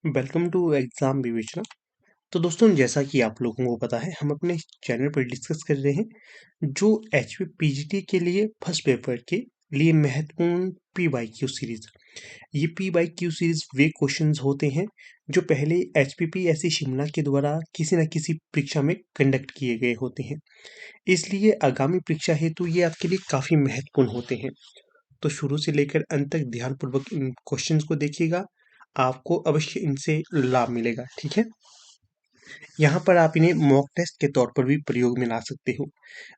Welcome to exam विवेचना। तो दोस्तों, जैसा कि आप लोगों को पता है, हम अपने चैनल पर डिस्कस कर रहे हैं जो एचपी पीजीटी के लिए फर्स्ट पेपर के लिए महत्वपूर्ण पी बाई क्यू सीरीज। ये P by Q series way questions होते हैं जो पहले एचपीपीएससी शिमला के द्वारा किसी न किसी परीक्षा में कंडक्ट किए गए होते हैं, इसलिए आगामी परीक्षा हेतु ये आपके लिए काफी महत्वपूर्ण होते हैं। तो शुरू से लेकर अंत तक ध्यानपूर्वक इन क्वेश्चंस को देखिएगा, आपको अवश्य इनसे लाभ मिलेगा। ठीक है, यहाँ पर आप इन्हें मॉक टेस्ट के तौर पर भी प्रयोग में ला सकते हो।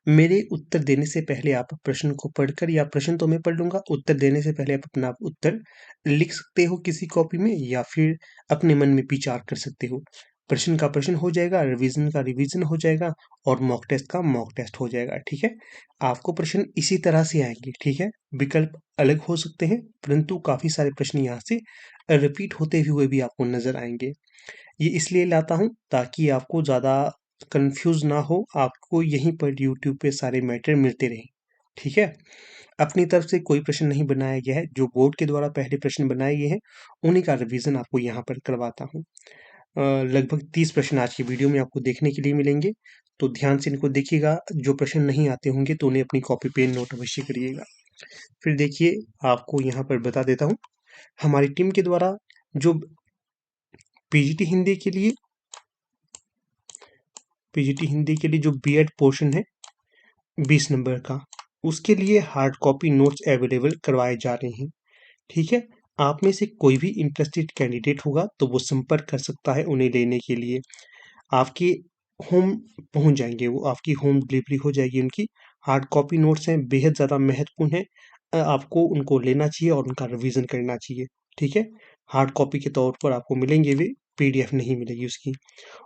मेरे उत्तर देने से पहले आप प्रश्न को पढ़कर, या प्रश्न तो मैं पढ़ लूंगा, उत्तर देने से पहले आप अपना उत्तर लिख सकते हो किसी कॉपी में, या फिर अपने मन में विचार कर सकते हो। प्रश्न का प्रश्न हो जाएगा, रिवीजन का रिवीजन हो जाएगा, और मॉक टेस्ट का मॉक टेस्ट हो जाएगा। ठीक है, आपको प्रश्न इसी तरह से आएंगे। ठीक है, विकल्प अलग हो सकते हैं, परंतु काफी सारे प्रश्न यहाँ से रिपीट होते हुए भी आपको नजर आएंगे। ये इसलिए लाता हूँ ताकि आपको ज़्यादा कंफ्यूज ना हो, आपको यहीं पर यूट्यूब पे सारे मैटर मिलते रहें। ठीक है, अपनी तरफ से कोई प्रश्न नहीं बनाया गया है, जो बोर्ड के द्वारा पहले प्रश्न बनाए गए हैं उन्हीं का रिवीजन आपको यहाँ पर करवाता हूँ। लगभग 30 प्रश्न आज की वीडियो में आपको देखने के लिए मिलेंगे, तो ध्यान से इनको देखिएगा। जो प्रश्न नहीं आते होंगे तो उन्हें अपनी कॉपी पे नोट अवश्य करिएगा। फिर देखिए, आपको यहाँ पर बता देता हूँ, हमारी टीम के द्वारा जो पीजीटी हिंदी के लिए जो बीएड पोर्शन है 20 नंबर का, उसके लिए हार्ड कॉपी नोट्स अवेलेबल करवाए जा रहे हैं। ठीक है, आप में से कोई भी इंटरेस्टेड कैंडिडेट होगा तो वो संपर्क कर सकता है उन्हें लेने के लिए। आपके होम पहुंच जाएंगे, वो आपकी होम डिलीवरी हो जाएगी उनकी। हार्ड कॉपी नोट्स हैं, बेहद ज़्यादा महत्वपूर्ण है। आपको उनको लेना चाहिए और उनका रिवीजन करना चाहिए। ठीक है, हार्ड कॉपी के तौर पर आपको मिलेंगे, वे पीडीएफ नहीं मिलेगी उसकी।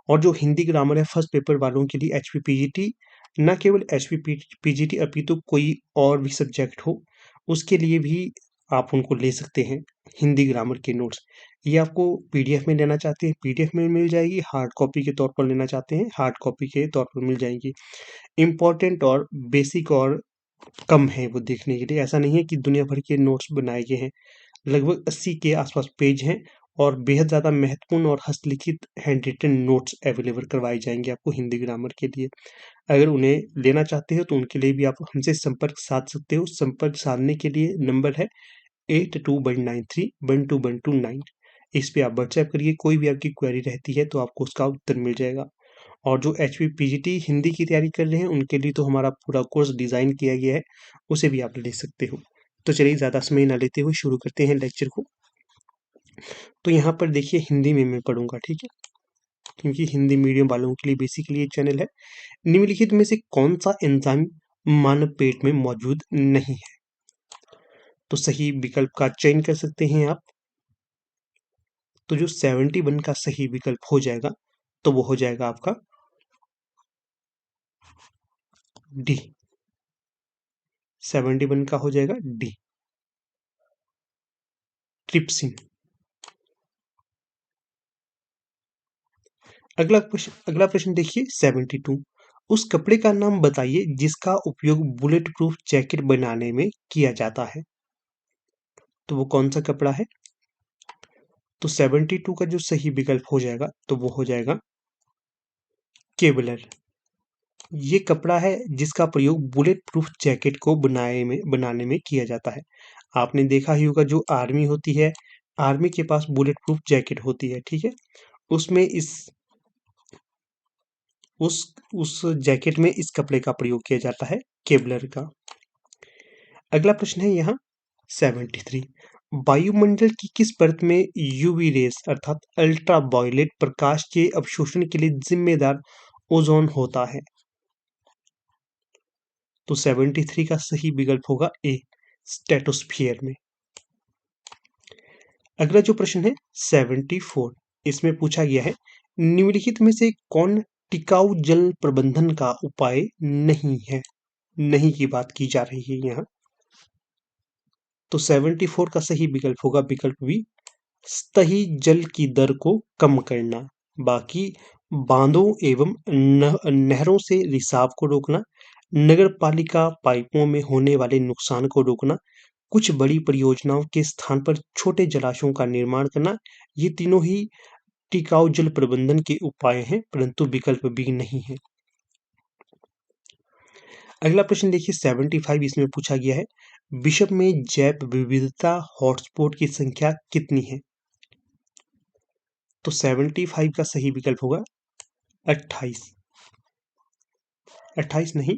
और जो हिंदी ग्रामर है फर्स्ट पेपर वालों के लिए एचपी पीजीटी, न केवल एचपी पीजीटी अपितु कोई और भी सब्जेक्ट हो, उसके लिए भी आप उनको ले सकते हैं। हिंदी ग्रामर के नोट्स ये आपको पीडीएफ में लेना चाहते हैं, पीडीएफ में मिल जाएगी। हार्ड कॉपी के तौर पर लेना चाहते हैं, हार्ड कॉपी के तौर पर मिल जाएगी। इम्पोर्टेंट और बेसिक और कम है वो देखने के लिए। ऐसा नहीं है कि दुनिया भर के नोट्स बनाए गए हैं। लगभग 80 के आसपास पेज हैं, और बेहद ज़्यादा महत्वपूर्ण और हस्तलिखित हैंड रिटन नोट्स अवेलेबल करवाए जाएंगे आपको हिंदी ग्रामर के लिए। अगर उन्हें लेना चाहते हो तो उनके लिए भी आप हमसे संपर्क साध सकते हो। संपर्क साधने के लिए नंबर है 8293121229। इस पे आप व्हाट्सएप करिए, कोई भी आपकी क्वेरी रहती है तो आपको उसका उत्तर मिल जाएगा। और जो एचपी पीजीटी हिंदी की तैयारी कर रहे हैं उनके लिए तो हमारा पूरा कोर्स डिज़ाइन किया गया है, उसे भी आप ले सकते हो। तो चलिए, ज़्यादा समय ना लेते हुए शुरू करते हैं लेक्चर को। तो यहाँ पर देखिए, हिंदी में मैं पढ़ूंगा। ठीक है, क्योंकि हिंदी मीडियम वालों के लिए बेसिकली ये चैनल है। निम्नलिखित में से कौन सा एंजाइम मानव पेट में मौजूद नहीं है? तो सही विकल्प का चयन कर सकते हैं आप। तो जो 71 का सही विकल्प हो जाएगा, तो वो हो जाएगा आपका डी। 71 का हो जाएगा डी, ट्रिप्सिन। अगला प्रश्न देखिए, 72। उस कपड़े का नाम बताइए जिसका उपयोग बुलेट प्रूफ जैकेट बनाने में किया जाता है। तो वो कौन सा कपड़ा है? तो 72 का जो सही विकल्प हो जाएगा, तो वो हो जाएगा केवलर। ये कपड़ा है जिसका प्रयोग बुलेट प्रूफ जैकेट को बनाने में किया जाता है। आपने देखा ही होगा, जो आर्मी होती है, आर्मी के पास बुलेट प्रूफ जैकेट होती है। ठीक है, उसमें उस जैकेट में इस कपड़े का प्रयोग किया जाता है, केवलर का। अगला प्रश्न है यहाँ 73। वायुमंडल की किस परत में यूवी रेस अर्थात अल्ट्रा वायलेट प्रकाश के अवशोषण के लिए जिम्मेदार ओजोन होता है? तो 73 का सही विकल्प होगा ए, स्ट्रेटोस्फियर में। अगला जो प्रश्न है 74, इसमें पूछा गया है, निम्नलिखित में से कौन टिकाऊ जल प्रबंधन का उपाय नहीं है? नहीं की बात की जा रही है यहाँ। तो 74 का सही विकल्प होगा विकल्प बी, सतही जल की दर को कम करना। बाकी बांधों एवं नहरों से रिसाव को रोकना, नगर पालिका पाइपों में होने वाले नुकसान को रोकना, कुछ बड़ी परियोजनाओं के स्थान पर छोटे जलाशयों का निर्माण करना, ये तीनों ही टिकाऊ जल प्रबंधन के उपाय हैं, परंतु विकल्प बी नहीं है। अगला प्रश्न देखिए 75, इसमें पूछा गया है विश्व में जैव विविधता हॉटस्पॉट की संख्या कितनी है? तो 75 का सही विकल्प होगा 28। 28 नहीं,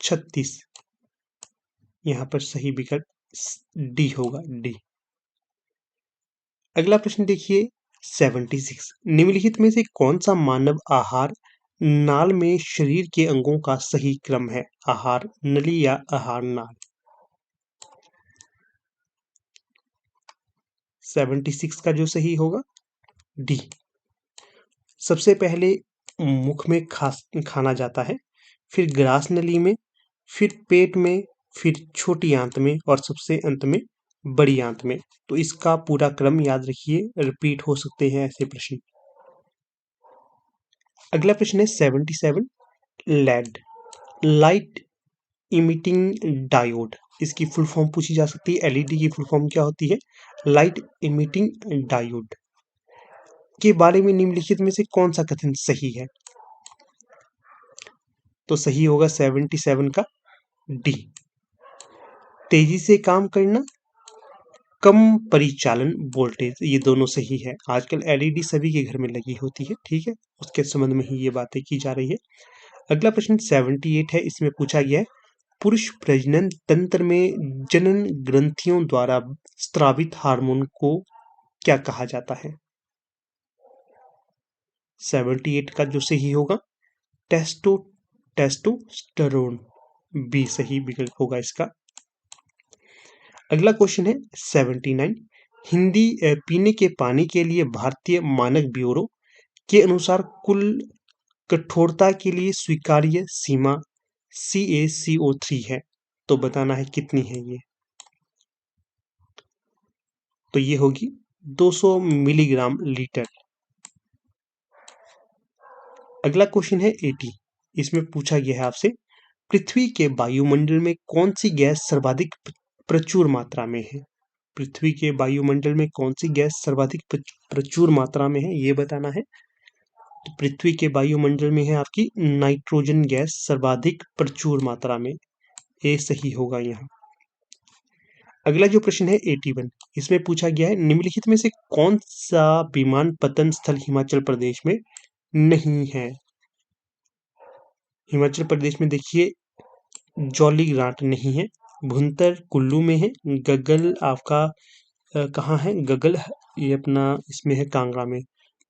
36। यहाँ पर सही विकल्प डी होगा, डी। अगला प्रश्न देखिए 76, निम्नलिखित में से कौन सा मानव आहार नाल में शरीर के अंगों का सही क्रम है? आहार नली या आहार नाल? 76 का जो सही होगा डी। सबसे पहले मुख में खाना जाता है, फिर ग्रास नली में, फिर पेट में, फिर छोटी आंत में और सबसे अंत में बड़ी आंत में। तो इसका पूरा क्रम याद रखिए, रिपीट हो सकते हैं ऐसे प्रश्न। अगला प्रश्न है 77, लेड लाइट इमिटिंग डायोड, इसकी फुल फॉर्म पूछी जा सकती है। एलईडी की फुल फॉर्म क्या होती है? लाइट इमिटिंग डायोड के बारे में निम्नलिखित में से कौन सा कथन सही है? तो सही होगा 77 का डी। तेजी से काम करना, कम परिचालन वोल्टेज, ये दोनों सही है। आजकल एलईडी सभी के घर में लगी होती है, ठीक है, उसके संबंध में ही ये बातें की जा रही है। अगला प्रश्न 78 है, इसमें पूछा गया है पुरुष प्रजनन तंत्र में जनन ग्रंथियों द्वारा स्रावित हार्मोन को क्या कहा जाता है? 78 का जो सही होगा टेस्टोस्टेरोन, बी सही विकल्प होगा इसका। अगला क्वेश्चन है 79, हिंदी पीने के पानी के लिए भारतीय मानक ब्यूरो के अनुसार कुल कठोरता के लिए स्वीकार्य सीमा CaCO3 है, तो बताना है कितनी है ये? तो ये होगी 200 मिलीग्राम लीटर। अगला क्वेश्चन है 80, इसमें पूछा गया है आपसे पृथ्वी के वायुमंडल में कौन सी गैस सर्वाधिक प्रचुर मात्रा में है? पृथ्वी के वायुमंडल में कौन सी गैस सर्वाधिक प्रचुर मात्रा में है, ये बताना है। तो पृथ्वी के वायुमंडल में है आपकी नाइट्रोजन गैस सर्वाधिक प्रचुर मात्रा में, ए सही होगा यहाँ। अगला जो प्रश्न है 81, इसमें पूछा गया है निम्नलिखित में से कौन सा विमान पतन स्थल हिमाचल प्रदेश में नहीं है? हिमाचल प्रदेश में देखिए जौलीग्रांट नहीं है, भुंतर कुल्लू में है, गगल आपका कहाँ है? गगल ये अपना इसमें है कांगड़ा में,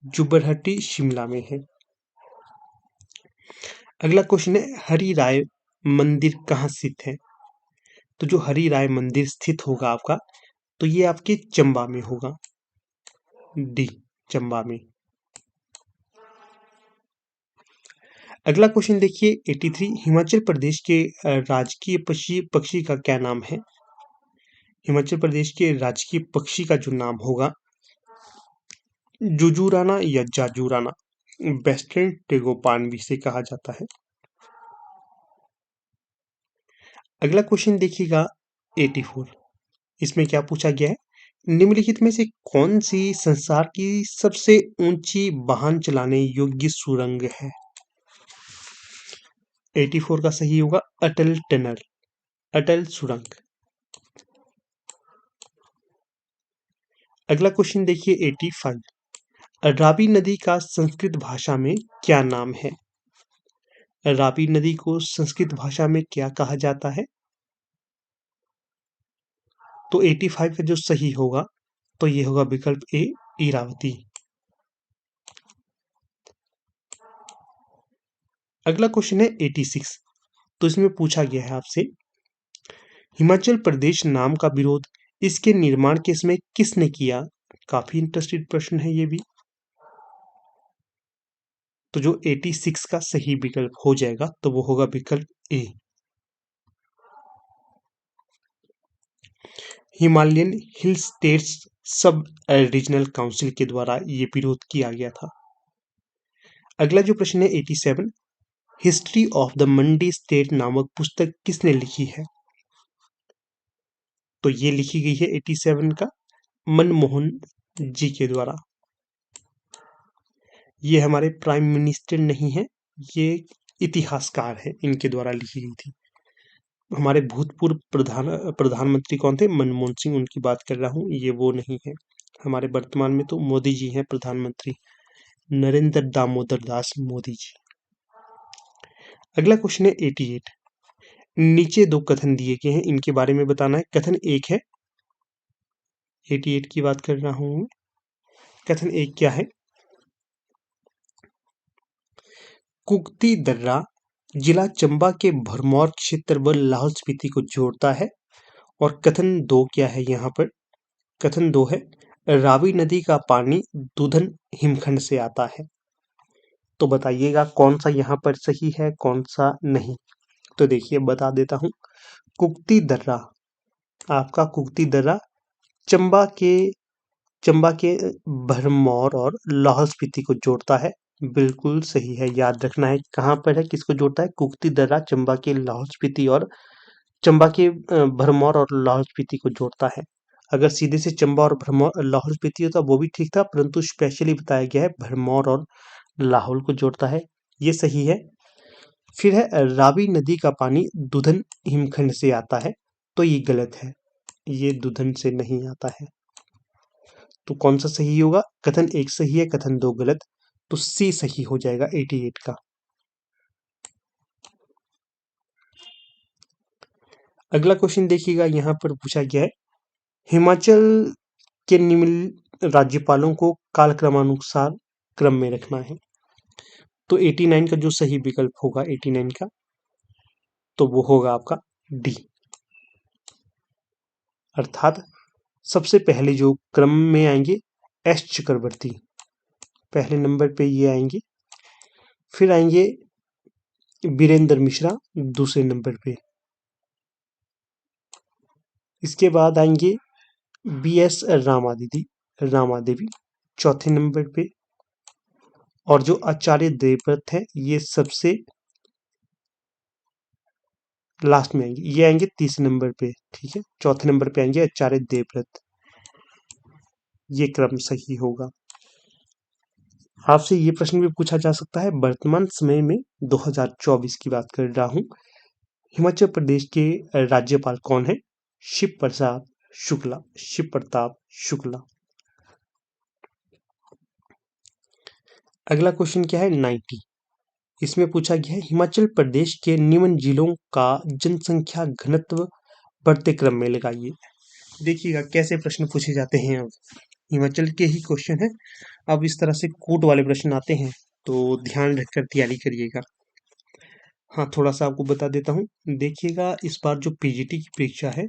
जुब्बड़हट्टी शिमला में है। अगला क्वेश्चन है हरि राय मंदिर कहाँ स्थित है? तो जो हरि राय मंदिर स्थित होगा आपका, तो ये आपके चंबा में होगा, डी चंबा में। अगला क्वेश्चन देखिए 83, हिमाचल प्रदेश के राजकीय पक्षी का क्या नाम है? हिमाचल प्रदेश के राजकीय पक्षी का जो नाम होगा जुजूराना या जाजूराना, वेस्टर्न टेगोपान भी से कहा जाता है। अगला क्वेश्चन देखिएगा 84, इसमें क्या पूछा गया है निम्नलिखित में से कौन सी संसार की सबसे ऊंची वाहन चलाने योग्य सुरंग है? 84 का सही होगा अटल टनल, अटल सुरंग। अगला क्वेश्चन देखिए 85, रावी नदी का संस्कृत भाषा में क्या नाम है? रावी नदी को संस्कृत भाषा में क्या कहा जाता है? तो 85 का जो सही होगा, तो ये होगा विकल्प ए इरावती। अगला क्वेश्चन है 86, तो इसमें पूछा गया है आपसे हिमाचल प्रदेश नाम का विरोध इसके निर्माण के समय किसने किया? काफी इंटरेस्टेड प्रश्न है ये भी। तो जो 86 का सही विकल्प हो जाएगा, तो वो होगा विकल्प ए, हिमालयन हिल स्टेट्स सब रीजनल काउंसिल के द्वारा ये विरोध किया गया था। अगला जो प्रश्न है 87, history of the Mandi state नामक पुस्तक किसने लिखी है? तो ये लिखी गई है 87 का मनमोहन जी के द्वारा। ये हमारे प्राइम मिनिस्टर नहीं है, ये इतिहासकार है, इनके द्वारा लिखी गई थी। हमारे भूतपूर्व प्रधानमंत्री कौन थे? मनमोहन सिंह, उनकी बात कर रहा हूँ, ये वो नहीं है। हमारे वर्तमान में तो मोदी जी हैं प्रधानमंत्री, नरेंद्र दामोदर दास मोदी जी। अगला क्वेश्चन है 88। नीचे दो कथन दिए गए हैं, इनके बारे में बताना है। कथन एक है, 88 की बात कर रहा हूं मैं। कथन एक क्या है? कुक्ती दर्रा जिला चंबा के भरमौर क्षेत्र व लाहौल स्पीति को जोड़ता है। और कथन दो क्या है यहाँ पर? कथन दो है, रावी नदी का पानी दूधन हिमखंड से आता है। तो बताइएगा कौन सा यहाँ पर सही है, कौन सा नहीं। तो देखिए बता देता हूँ। कुक्ती दर्रा, आपका कुक्ती दर्रा चंबा के चंबा के भरमौर और लाहौल स्पीति को जोड़ता है। बिल्कुल सही है, याद रखना है कहाँ पर है, किसको जोड़ता है? कुक्ती दर्रा चंबा के लाहौल स्पीति और चंबा के भरमौर और लाहौल स्पीति को जोड़ता है। अगर सीधे से चंबा और भरमौर लाहौल स्पीति होता वो भी ठीक था, परंतु स्पेशली बताया गया है भरमौर और लाहौल को जोड़ता है, ये सही है। फिर है रावी नदी का पानी दुधन हिमखंड से आता है, तो ये गलत है, ये दुधन से नहीं आता है। तो कौन सा सही होगा? कथन एक सही है, कथन दो गलत, तो सी सही हो जाएगा 88 का। अगला क्वेश्चन देखिएगा, यहाँ पर पूछा गया है, हिमाचल के निम्न राज्यपालों को कालक्रमानुसार क्रम में रखना है। तो 89 का जो सही विकल्प होगा 89 का, तो वो होगा आपका डी। अर्थात सबसे पहले जो क्रम में आएंगे, एस चक्रवर्ती पहले नंबर पे ये आएंगे, फिर आएंगे बीरेंद्र मिश्रा दूसरे नंबर पे, इसके बाद आएंगे बी एस रामा देवी चौथे नंबर पे, और जो आचार्य देवव्रत है ये सबसे लास्ट में आएंगे, ये आएंगे तीसरे नंबर पे। ठीक है, चौथे नंबर पे आएंगे आचार्य देवव्रत, ये क्रम सही होगा। आपसे ये प्रश्न भी पूछा जा सकता है, वर्तमान समय में 2024 की बात कर रहा हूं, हिमाचल प्रदेश के राज्यपाल कौन है? शिव प्रताप शुक्ला। अगला क्वेश्चन क्या है 90। इसमें पूछा गया है, हिमाचल प्रदेश के निम्न जिलों का जनसंख्या घनत्व बढ़ते क्रम में लगाइए। देखिएगा कैसे प्रश्न पूछे जाते हैं, अब हिमाचल के ही क्वेश्चन है, अब इस तरह से कूट वाले प्रश्न आते हैं, तो ध्यान रखकर तैयारी करिएगा। हाँ, थोड़ा सा आपको बता देता हूँ, देखिएगा इस बार जो पीजीटी की परीक्षा है,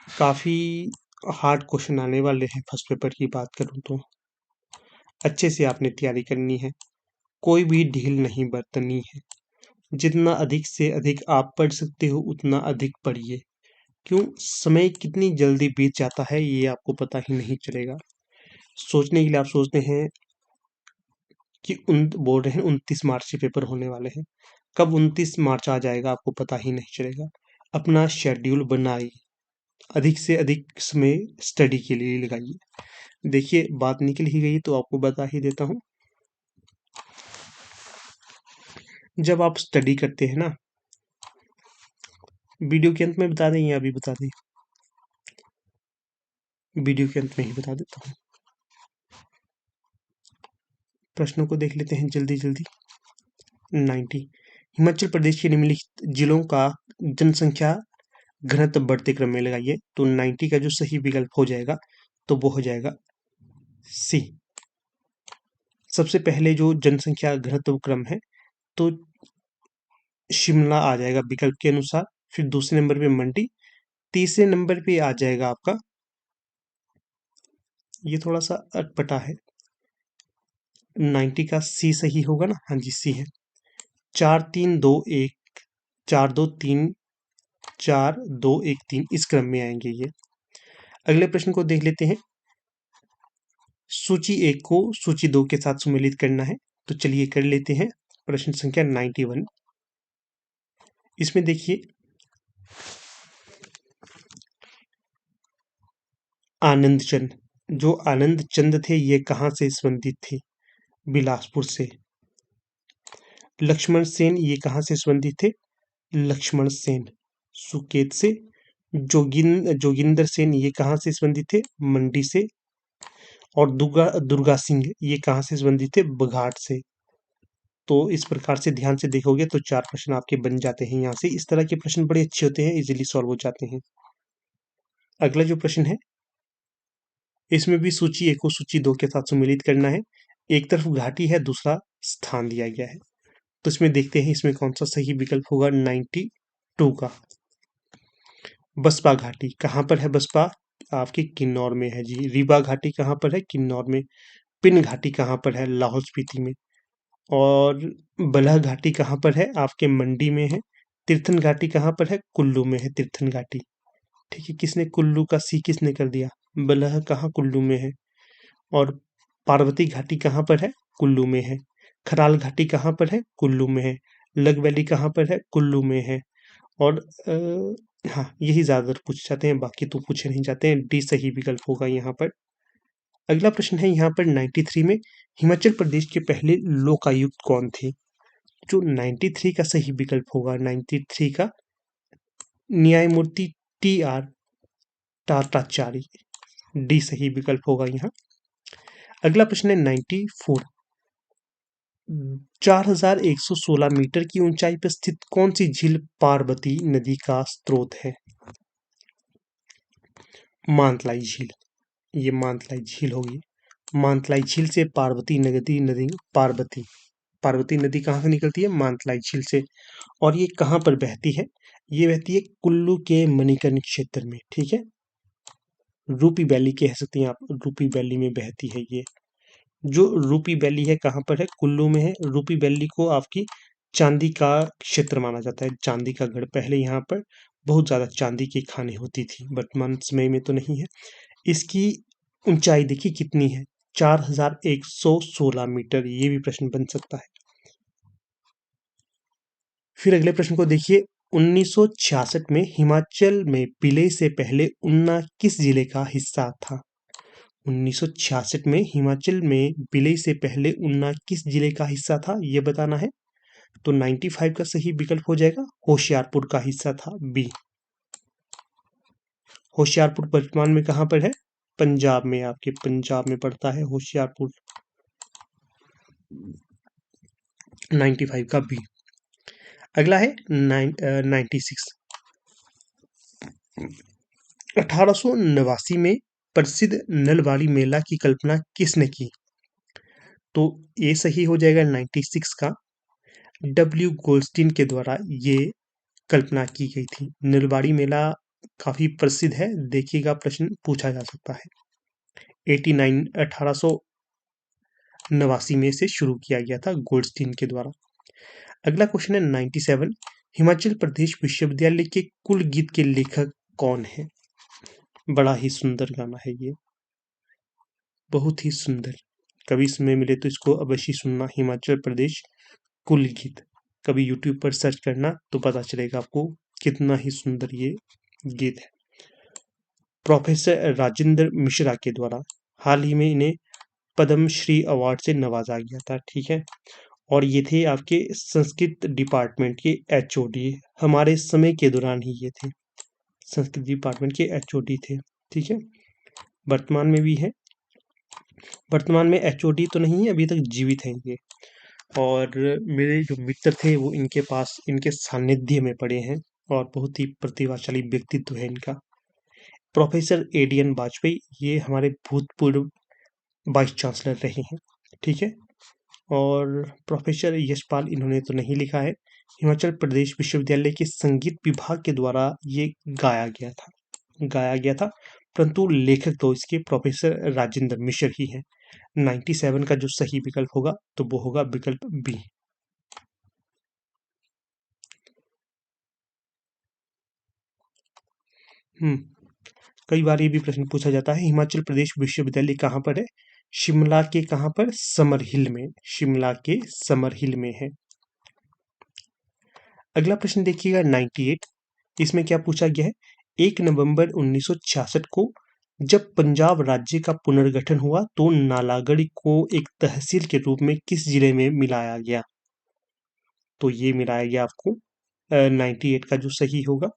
काफ़ी हार्ड क्वेश्चन आने वाले हैं। फर्स्ट पेपर की बात करूँ तो अच्छे से आपने तैयारी करनी है, कोई भी ढील नहीं बरतनी है। जितना अधिक से अधिक आप पढ़ सकते हो उतना अधिक पढ़िए। क्यों? समय कितनी जल्दी बीत जाता है ये आपको पता ही नहीं चलेगा। सोचने के लिए आप सोचते हैं कि बोल रहे हैं 29 मार्च से पेपर होने वाले हैं, कब 29 मार्च आ जाएगा आपको पता ही नहीं चलेगा। अपना शेड्यूल बनाइए, अधिक से अधिक समय स्टडी के लिए लगाइए। देखिए बात निकल ही गई तो आपको बता ही देता हूँ, जब आप स्टडी करते हैं ना, वीडियो के अंत में बता दें या अभी बता दें? वीडियो के अंत में ही बता देता हूँ। प्रश्नों को देख लेते हैं जल्दी जल्दी। 90, हिमाचल प्रदेश के निम्नलिखित जिलों का जनसंख्या घनत्व बढ़ते क्रम में लगाइए। तो 90 का जो सही विकल्प हो जाएगा, तो वो हो जाएगा सी। सबसे पहले जो जनसंख्या घनत्व क्रम है, तो शिमला आ जाएगा विकल्प के अनुसार, फिर दूसरे नंबर पे मंडी, तीसरे नंबर पे आ जाएगा आपका, ये थोड़ा सा अटपटा है, 90 का सी सही होगा ना? हाँ जी, सी है। 4-3-2-1, 4-2-3, 4-2-1-3, इस क्रम में आएंगे ये। अगले प्रश्न को देख लेते हैं, सूची 1 को सूची 2 के साथ सम्मिलित करना है, तो चलिए कर लेते हैं। प्रश्न संख्या 91, इसमें देखिए, आनंद चंद, जो आनंद चंद थे ये कहाँ से संबंधित थे? बिलासपुर से। लक्ष्मण सेन ये कहाँ से संबंधित थे? लक्ष्मण सेन सुकेत से। जोगिंदर सेन ये कहाँ से संबंधित थे? मंडी से। और दुर्गा सिंह ये कहाँ से संबंधित थे? बघाट से। तो इस प्रकार से ध्यान से देखोगे तो 4 प्रश्न आपके बन जाते हैं यहाँ से। इस तरह के प्रश्न बड़े अच्छे होते हैं, इजीली सॉल्व हो जाते हैं। अगला जो प्रश्न है, इसमें भी सूची 1 को सूची 2 के साथ सम्मिलित करना है। एक तरफ घाटी है, दूसरा स्थान दिया गया है। तो इसमें देखते हैं इसमें कौन सा सही विकल्प होगा 92 का। बसपा घाटी कहाँ पर है? बसपा आपके किन्नौर में है जी। रीवा घाटी कहाँ पर है? किन्नौर में। पिन घाटी कहाँ पर है? लाहौल स्पीति में। और बलह घाटी कहाँ पर है? आपके मंडी में है। तीर्थन घाटी कहाँ पर है? कुल्लू में है तीर्थन घाटी। ठीक है, किसने कुल्लू का सी किसने कर दिया? बलह कहाँ? कुल्लू में है। और पार्वती घाटी कहाँ पर है? कुल्लू में है। खराल घाटी कहाँ पर है? कुल्लू में है। लग वैली कहाँ पर है? कुल्लू में है। और हाँ, यही ज़्यादातर पूछे जाते हैं, बाकी तो पूछे नहीं जाते हैं। डी सही विकल्प होगा यहाँ पर। अगला प्रश्न है यहाँ पर 93 में, हिमाचल प्रदेश के पहले लोकायुक्त कौन थे? जो 93 का सही विकल्प होगा 93 का, न्यायमूर्ति TR टाटाचारी। डी सही विकल्प होगा यहाँ। अगला प्रश्न है 94, 4116 मीटर की ऊंचाई पर स्थित कौन सी झील पार्वती नदी का स्रोत है? मानतलाई झील। ये मानतलाई झील होगी। मानतलाई झील से पार्वती पार्वती नदी कहाँ से निकलती है? मानतलाई झील से। और ये कहाँ पर बहती है? ये बहती है कुल्लू के मणिकर्ण क्षेत्र में। ठीक है, रूपी वैली कह सकते हैं आप, रूपी वैली में बहती है ये। जो रूपी वैली है कहाँ पर है? कुल्लू में है। रूपी वैली को आपकी चांदी का क्षेत्र माना जाता है, चांदी का गढ़। पहले यहाँ पर बहुत ज्यादा चांदी की खानें होती थी, वर्तमान समय में तो नहीं है। इसकी ऊंचाई देखिए कितनी है, 4116 मीटर। ये भी प्रश्न बन सकता है। फिर अगले प्रश्न को देखिए, 1966 में हिमाचल में विलय से पहले ऊना किस जिले का हिस्सा था? 1966 में हिमाचल में विलय से पहले ऊना किस जिले का हिस्सा था, ये बताना है। तो 95 का सही विकल्प हो जाएगा होशियारपुर का हिस्सा था, बी। होशियारपुर वर्तमान में कहाँ पर है? पंजाब में, आपके पंजाब में पड़ता है होशियारपुर। 95 का बी। अगला है 96, 1889 में प्रसिद्ध नलवाड़ी मेला की कल्पना किसने की? तो ये सही हो जाएगा 96 का, डब्ल्यू गोल्डस्टीन के द्वारा ये कल्पना की गई थी। नलवाड़ी मेला काफी प्रसिद्ध है, देखिएगा प्रश्न पूछा जा सकता है। 1889 में से शुरू किया गया था गोल्डस्टीन के द्वारा। अगला क्वेश्चन है 97, हिमाचल प्रदेश विश्वविद्यालय के कुल गीत के लेखक कौन है? बड़ा ही सुंदर गाना है ये, बहुत ही सुंदर। कभी समय मिले तो इसको अवश्य सुनना, हिमाचल प्रदेश कुल गीत। कभी यूट्यूब पर सर्च करना तो पता चलेगा आपको कितना ही सुंदर ये गीत है। प्रोफेसर राजेंद्र मिश्रा के द्वारा हाल ही में इन्हें पद्मश्री अवार्ड से नवाजा गया था। ठीक है, और ये थे आपके संस्कृत डिपार्टमेंट के HOD, हमारे समय के दौरान ही ये थे, संस्कृत डिपार्टमेंट के HOD थे। ठीक है, वर्तमान में भी है, वर्तमान में HOD तो नहीं है, अभी तक जीवित हैं ये। और मेरे जो मित्र थे वो इनके पास, इनके सानिध्य में पढ़े हैं, और बहुत ही प्रतिभाशाली व्यक्तित्व है इनका। प्रोफेसर ADN वाजपेयी ये हमारे भूतपूर्व वाइस चांसलर रहे हैं। ठीक है, और प्रोफेसर यशपाल इन्होंने तो नहीं लिखा है। हिमाचल प्रदेश विश्वविद्यालय के संगीत विभाग के द्वारा ये गाया गया था, परंतु लेखक तो इसके प्रोफेसर राजेंद्र मिश्र ही हैं। 97 का जो सही विकल्प होगा तो वो होगा विकल्प बी। कई बार ये भी प्रश्न पूछा जाता है, हिमाचल प्रदेश विश्वविद्यालय कहाँ पर है? शिमला के कहाँ पर? समर हिल में, शिमला के समर हिल में है। अगला प्रश्न देखिएगा 98, इसमें क्या पूछा गया है, 1 नवंबर 1966 को जब पंजाब राज्य का पुनर्गठन हुआ तो नालागढ़ को एक तहसील के रूप में किस जिले में मिलाया गया? तो ये मिलाया गया आपको 98 का जो सही होगा,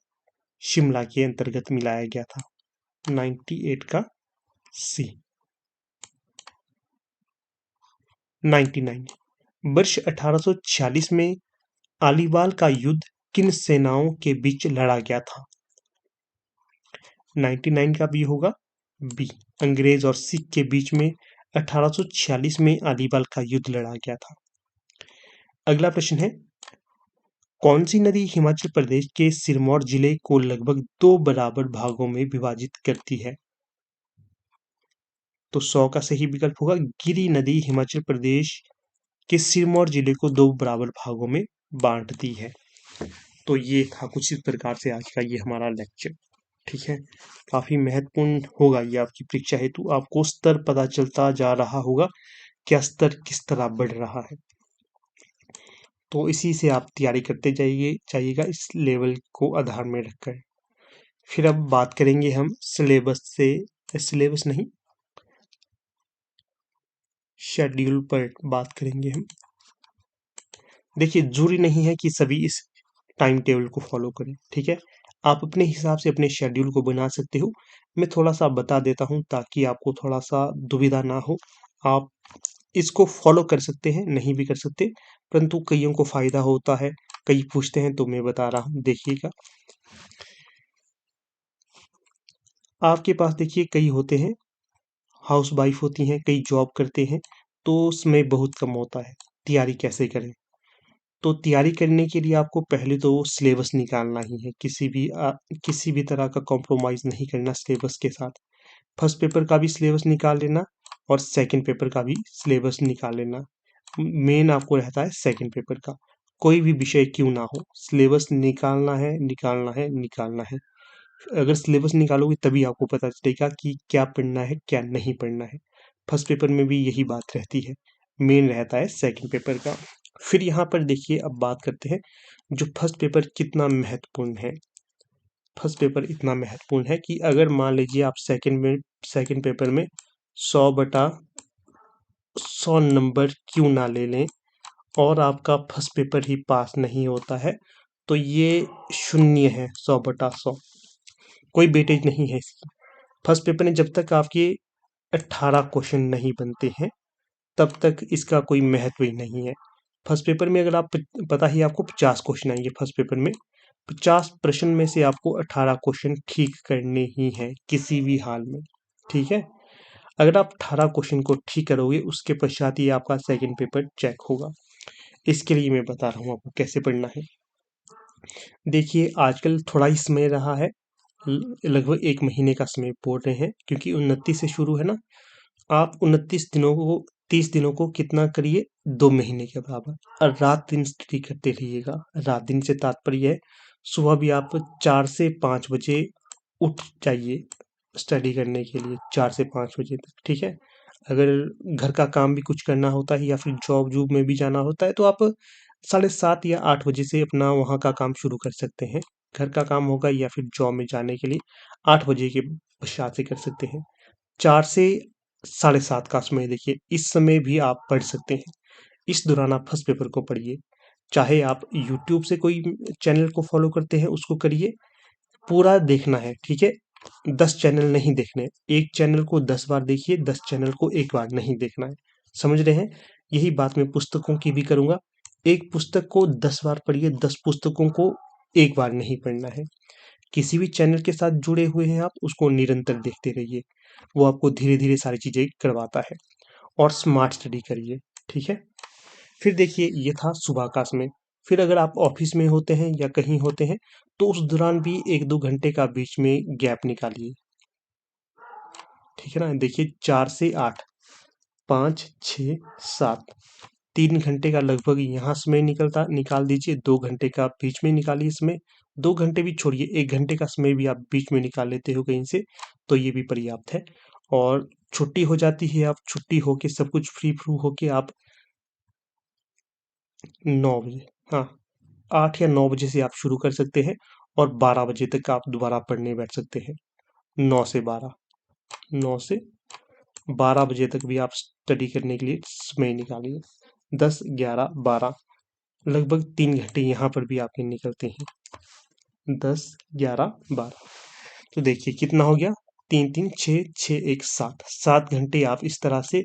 शिमला के अंतर्गत मिलाया गया था। 98 का सी। 99 वर्ष 1846 में आलीवाल का युद्ध किन सेनाओं के बीच लड़ा गया था? 99 का भी होगा बी। अंग्रेज और सिख के बीच में 1846 में आलीवाल का युद्ध लड़ा गया था। अगला प्रश्न है, कौन सी नदी हिमाचल प्रदेश के सिरमौर जिले को लगभग 2 बराबर भागों में विभाजित करती है? तो 100 का सही विकल्प होगा गिरी नदी हिमाचल प्रदेश के सिरमौर जिले को 2 बराबर भागों में बांटती है। तो ये था कुछ इस प्रकार से आज का ये हमारा लेक्चर। ठीक है, काफी महत्वपूर्ण होगा ये आपकी परीक्षा हेतु। आपको स्तर पता चलता जा रहा होगा क्या स्तर किस तरह बढ़ रहा है। तो इसी से आप तैयारी करते जाइएगा इस लेवल को आधार में रखकर। फिर अब बात करेंगे हम सिलेबस से, सिलेबस नहीं, शेड्यूल पर बात करेंगे हम। देखिए, जरूरी नहीं है कि सभी इस टाइम टेबल को फॉलो करें। ठीक है, आप अपने हिसाब से अपने शेड्यूल को बना सकते हो। मैं थोड़ा सा बता देता हूँ ताकि आपको थोड़ा सा दुविधा ना हो। आप इसको फॉलो कर सकते हैं, नहीं भी कर सकते, परंतु कईयों को फायदा होता है, कई पूछते हैं, तो मैं बता रहा हूँ। देखिएगा, आपके पास देखिए कई होते हैं, हाउस वाइफ होती हैं, कई जॉब करते हैं, तो समय बहुत कम होता है। तैयारी कैसे करें? तो तैयारी करने के लिए आपको पहले तो सिलेबस निकालना ही है। किसी भी तरह का कॉम्प्रोमाइज़ नहीं करना सिलेबस के साथ। फर्स्ट पेपर का भी सिलेबस निकाल लेना और सेकंड पेपर का भी सिलेबस निकाल लेना। मेन आपको रहता है सेकंड पेपर का, कोई भी विषय क्यों ना हो, सिलेबस निकालना है, निकालना है, निकालना है। अगर सिलेबस निकालोगे तभी आपको पता चलेगा कि क्या पढ़ना है, क्या नहीं पढ़ना है। फर्स्ट पेपर में भी यही बात रहती है, मेन रहता है सेकंड पेपर का। फिर यहाँ पर देखिए, अब बात करते हैं जो फर्स्ट पेपर कितना महत्वपूर्ण है। फर्स्ट पेपर इतना महत्वपूर्ण है कि अगर मान लीजिए आप सेकंड पेपर में 100/100 नंबर क्यों ना ले लें और आपका फर्स्ट पेपर ही पास नहीं होता है, तो ये शून्य है। 100/100 कोई वेटेज नहीं है इसकी। फर्स्ट पेपर में जब तक आपके 18 क्वेश्चन नहीं बनते हैं तब तक इसका कोई महत्व ही नहीं है। फर्स्ट पेपर में अगर आप पता ही आपको 50 क्वेश्चन आएंगे फर्स्ट पेपर में, 50 प्रश्न में से आपको 18 क्वेश्चन ठीक करने ही हैं किसी भी हाल में। ठीक है, अगर आप 18 क्वेश्चन को ठीक करोगे उसके पश्चात ही आपका सेकंड पेपर चेक होगा। इसके लिए मैं बता रहा हूँ आपको कैसे पढ़ना है। देखिए, आजकल थोड़ा ही समय रहा है, लगभग 1 महीने का समय बोल रहे हैं, क्योंकि 29 से शुरू है ना। आप 29 दिनों को, 30 दिनों को कितना करिए, 2 महीने के बराबर, और रात दिन स्टडी करते रहिएगा। रात दिन से तात्पर्य है सुबह भी आप 4 से 5 बजे उठ जाइए स्टडी करने के लिए, 4 से 5 बजे तक। ठीक है, अगर घर का काम भी कुछ करना होता है या फिर जॉब जूब में भी जाना होता है तो आप 7:30 या 8 बजे से अपना वहाँ का काम शुरू कर सकते हैं। घर का काम होगा या फिर जॉब में जाने के लिए 8 बजे के पश्चात से कर सकते हैं। 4 से 7:30 का समय देखिए, इस समय भी आप पढ़ सकते हैं। इस दौरान आप फर्स्ट पेपर को पढ़िए। चाहे आप यूट्यूब से कोई चैनल को फॉलो करते हैं उसको करिए, पूरा देखना है। ठीक है, 10 चैनल नहीं देखने, एक चैनल को 10 बार देखिए, 10 चैनल को एक बार नहीं देखना है। समझ रहे हैं? यही बात मैं पुस्तकों की भी करूंगा। एक पुस्तक को 10 बार पढ़िए, 10 पुस्तकों को एक बार नहीं पढ़ना है। किसी भी चैनल के साथ जुड़े हुए हैं आप, उसको निरंतर देखते रहिए, वो आपको धीरे धीरे सारी चीजें करवाता है। और स्मार्ट स्टडी करिए। ठीक है, फिर देखिए, ये था सुबह का समय। फिर अगर आप ऑफिस में होते हैं या कहीं होते हैं तो उस दौरान भी 1-2 घंटे का बीच में गैप निकालिए। ठीक है ना, देखिए 4 से 8, 5, 6, 7, 3 घंटे का लगभग यहाँ समय निकाल दीजिए। 2 घंटे का बीच में निकालिए समय। 2 घंटे भी छोड़िए, 1 घंटे का समय भी आप बीच में निकाल लेते हो कहीं से, तो ये भी पर्याप्त है। और छुट्टी हो जाती है, आप छुट्टी होके सब कुछ फ्री फ्रू होके आप 9 बजे, हाँ, 8 या 9 बजे से आप शुरू कर सकते हैं और 12 बजे तक आप दोबारा पढ़ने बैठ सकते हैं। 9 से 12। 9 से 12 बजे तक भी आप स्टडी करने के लिए समय निकालिए। 10, 11, 12 लगभग 3 घंटे यहाँ पर भी आपके निकलते हैं। 10, 11, 12 तो देखिए कितना हो गया, 3, 3, 6, 6, 1, 7, 7 घंटे आप इस तरह से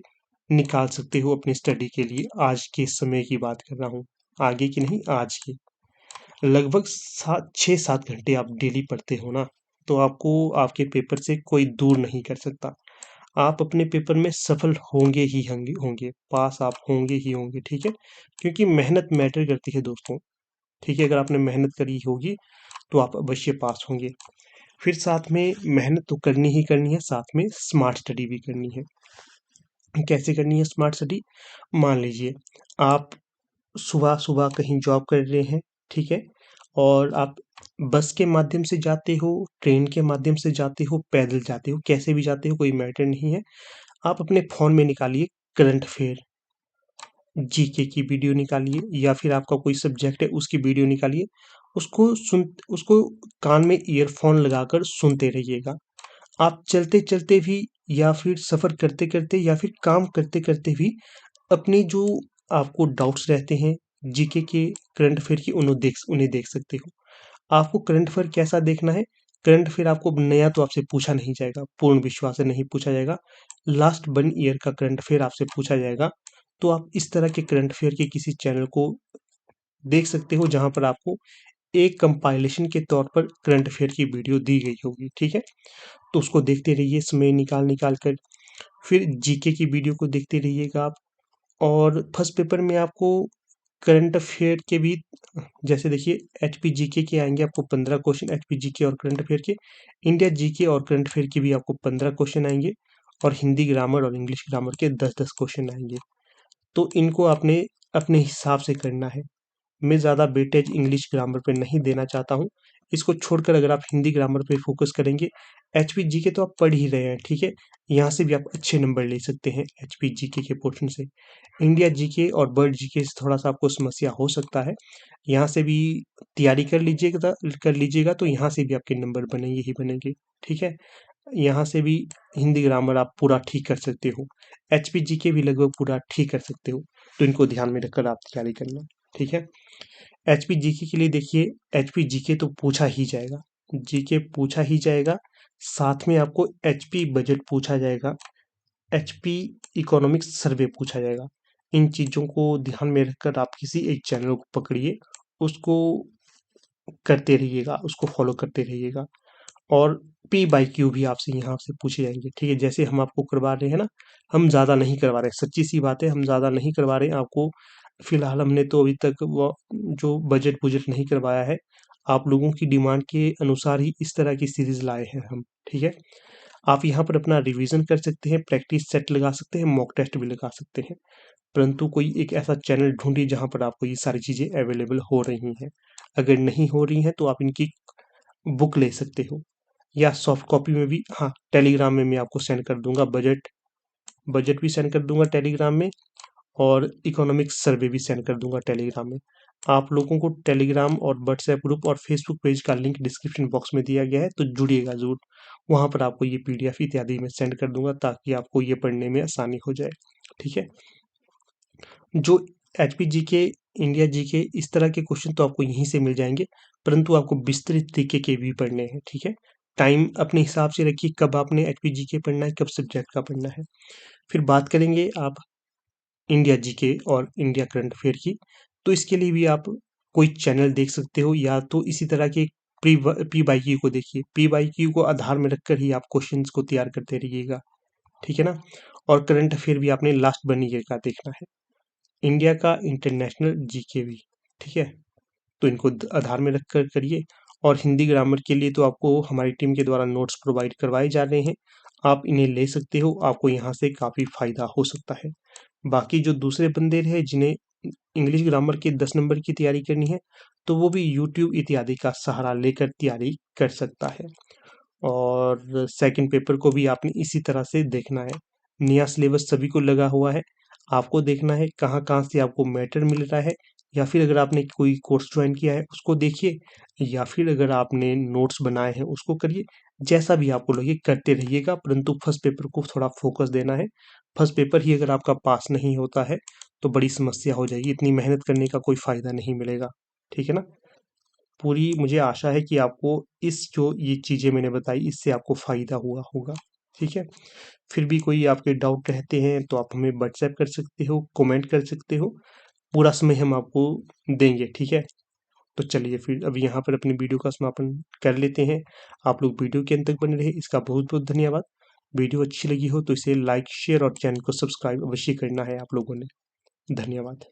निकाल सकते हो अपनी स्टडी के लिए। आज के समय की बात कर रहा हूँ, आगे की नहीं, आज की। लगभग 6-7 घंटे आप डेली पढ़ते हो ना, तो आपको आपके पेपर से कोई दूर नहीं कर सकता। आप अपने पेपर में सफल होंगे ही होंगे होंगे, पास आप होंगे ही होंगे, ठीक है। क्योंकि मेहनत मैटर करती है दोस्तों, ठीक है। अगर आपने मेहनत करी होगी तो आप अवश्य पास होंगे। फिर साथ में मेहनत तो करनी ही करनी है, साथ में स्मार्ट स्टडी भी करनी है। कैसे करनी है स्मार्ट स्टडी? मान लीजिए आप सुबह सुबह कहीं जॉब कर रहे हैं, ठीक है, और आप बस के माध्यम से जाते हो, ट्रेन के माध्यम से जाते हो, पैदल जाते हो, कैसे भी जाते हो कोई मैटर नहीं है। आप अपने फ़ोन में निकालिए करंट अफेयर, जीके की वीडियो निकालिए, या फिर आपका कोई सब्जेक्ट है उसकी वीडियो निकालिए। उसको कान में ईयरफोन लगाकर सुनते रहिएगा। आप चलते-चलते भी, या फिर सफ़र करते-करते, या फिर काम करते-करते भी अपने जो आपको डाउट्स रहते हैं जीके के, करंट अफेयर की, उन्हें देख सकते हो। आपको करंट अफेयर कैसा देखना है? करंट अफेयर आपको नया तो आपसे पूछा नहीं जाएगा, पूर्ण विश्वास से नहीं पूछा जाएगा। लास्ट 1 ईयर का करंट अफेयर आपसे पूछा जाएगा। तो आप इस तरह के करंट अफेयर के किसी चैनल को देख सकते हो जहाँ पर आपको एक कंपाइलेशन के तौर पर करंट अफेयर की वीडियो दी गई होगी, ठीक है। तो उसको देखते रहिए समय निकाल निकाल कर। फिर जीके की वीडियो को देखते रहिएगा आप। और फर्स्ट पेपर में आपको करंट अफेयर के भी, जैसे देखिए एचपी जीके के आएंगे आपको 15 क्वेश्चन, एचपी जीके और करंट अफेयर के। इंडिया जीके और करंट अफेयर के भी आपको 15 क्वेश्चन आएंगे, और हिंदी ग्रामर और इंग्लिश ग्रामर के 10-10 क्वेश्चन आएंगे। तो इनको आपने अपने हिसाब से करना है। मैं ज़्यादा वेटेज इंग्लिश ग्रामर पे नहीं देना चाहता हूँ। इसको छोड़कर अगर आप हिंदी ग्रामर पे फोकस करेंगे, एचपी जीके तो आप पढ़ ही रहे हैं, ठीक है। यहाँ से भी आप अच्छे नंबर ले सकते हैं एचपी जीके के पोर्शन से। इंडिया जीके और वर्ल्ड जीके से थोड़ा सा आपको समस्या हो सकता है। यहाँ से भी तैयारी कर लीजिएगा तो यहाँ से भी आपके नंबर बनेंगे ही बनेंगे, ठीक है। यहाँ से भी हिंदी ग्रामर आप पूरा ठीक कर सकते हो, एचपी जीके भी लगभग पूरा ठीक कर सकते हो। तो इनको ध्यान में रखकर आप तैयारी करना, ठीक है। एचपी जीके के लिए देखिए, एचपी जीके तो पूछा ही जाएगा, जीके पूछा ही जाएगा। साथ में आपको एचपी बजट पूछा जाएगा, एचपी इकोनॉमिक्स सर्वे पूछा जाएगा। इन चीज़ों को ध्यान में रखकर आप किसी एक चैनल को पकड़िए, उसको करते रहिएगा, उसको फॉलो करते रहिएगा। और पी बाई क्यू भी आपसे यहाँ से पूछे जाएंगे, ठीक है। जैसे हम आपको करवा रहे हैं ना, हम ज़्यादा नहीं करवा रहे, सच्ची सी बात है, हम ज़्यादा नहीं करवा रहे हैं आपको। फिलहाल हमने तो अभी तक वो जो बजट बुजट नहीं करवाया है। आप लोगों की डिमांड के अनुसार ही इस तरह की सीरीज लाए हैं हम, ठीक है। आप यहाँ पर अपना रिवीजन कर सकते हैं, प्रैक्टिस सेट लगा सकते हैं, मॉक टेस्ट भी लगा सकते हैं। परंतु कोई एक ऐसा चैनल ढूंढिए जहाँ पर आपको ये सारी चीज़ें अवेलेबल हो रही हैं। अगर नहीं हो रही हैं तो आप इनकी बुक ले सकते हो, या सॉफ्ट कॉपी में भी। हाँ, टेलीग्राम में मैं आपको सेंड कर दूंगा, बजट बजट भी सेंड कर दूंगा टेलीग्राम में, और इकोनॉमिक्स सर्वे भी सेंड कर दूंगा टेलीग्राम में। आप लोगों को टेलीग्राम और व्हाट्सएप ग्रुप और फेसबुक पेज का लिंक डिस्क्रिप्शन बॉक्स में दिया गया है, तो जुड़िएगा ज़रूर। वहाँ पर आपको ये पीडीएफ इत्यादि मैं सेंड कर दूंगा, ताकि आपको ये पढ़ने में आसानी हो जाए, ठीक है। जो एचपी जीके, इंडिया जीके, इस तरह के क्वेश्चन तो आपको यहीं से मिल जाएंगे, परंतु आपको विस्तृत तरीके के भी पढ़ने हैं, ठीक है। टाइम अपने हिसाब से रखिए, कब आपने एचपी जीके पढ़ना है, कब सब्जेक्ट का पढ़ना है। फिर बात करेंगे आप इंडिया जीके और इंडिया करंट अफेयर की। तो इसके लिए भी आप कोई चैनल देख सकते हो, या तो इसी तरह के पी बाई क्यू को देखिए। पी बाई क्यू को आधार में रखकर ही आप क्वेश्चंस को तैयार करते रहिएगा, ठीक है ना। और करंट अफेयर भी आपने लास्ट 1 ईयर का देखना है, इंडिया का, इंटरनेशनल जीके भी, ठीक है। तो इनको आधार में रखकर करिए। और हिंदी ग्रामर के लिए तो आपको हमारी टीम के द्वारा नोट्स प्रोवाइड करवाए जा रहे हैं, आप इन्हें ले सकते हो, आपको यहाँ से काफ़ी फायदा हो सकता है। बाकी जो दूसरे बंदे रहे जिन्हें इंग्लिश ग्रामर के 10 नंबर की तैयारी करनी है, तो वो भी यूट्यूब इत्यादि का सहारा लेकर तैयारी कर सकता है। और सेकंड पेपर को भी आपने इसी तरह से देखना है। नया सिलेबस सभी को लगा हुआ है, आपको देखना है कहाँ कहाँ से आपको मैटर मिल रहा है, या फिर अगर आपने कोई कोर्स ज्वाइन किया है उसको देखिए, या फिर अगर आपने नोट्स बनाए हैं उसको करिए। जैसा भी आपको लगे करते रहिएगा, परंतु फर्स्ट पेपर को थोड़ा फोकस देना है। फर्स्ट पेपर ही अगर आपका पास नहीं होता है तो बड़ी समस्या हो जाएगी, इतनी मेहनत करने का कोई फ़ायदा नहीं मिलेगा। ठीक है ना? पूरी मुझे आशा है कि आपको इस जो ये चीज़ें मैंने बताई इससे आपको फ़ायदा हुआ होगा। ठीक है? फिर भी कोई आपके डाउट रहते हैं तो आप हमें व्हाट्सएप कर सकते हो, कमेंट कर सकते हो, पूरा समय हम आपको देंगे। ठीक है? तो चलिए फिर अभी यहाँ पर अपनी वीडियो का समापन कर लेते हैं। आप लोग वीडियो के अंत तक बने रहे इसका बहुत बहुत धन्यवाद। वीडियो अच्छी लगी हो तो इसे लाइक शेयर और चैनल को सब्सक्राइब अवश्य करना है आप लोगों ने। धन्यवाद।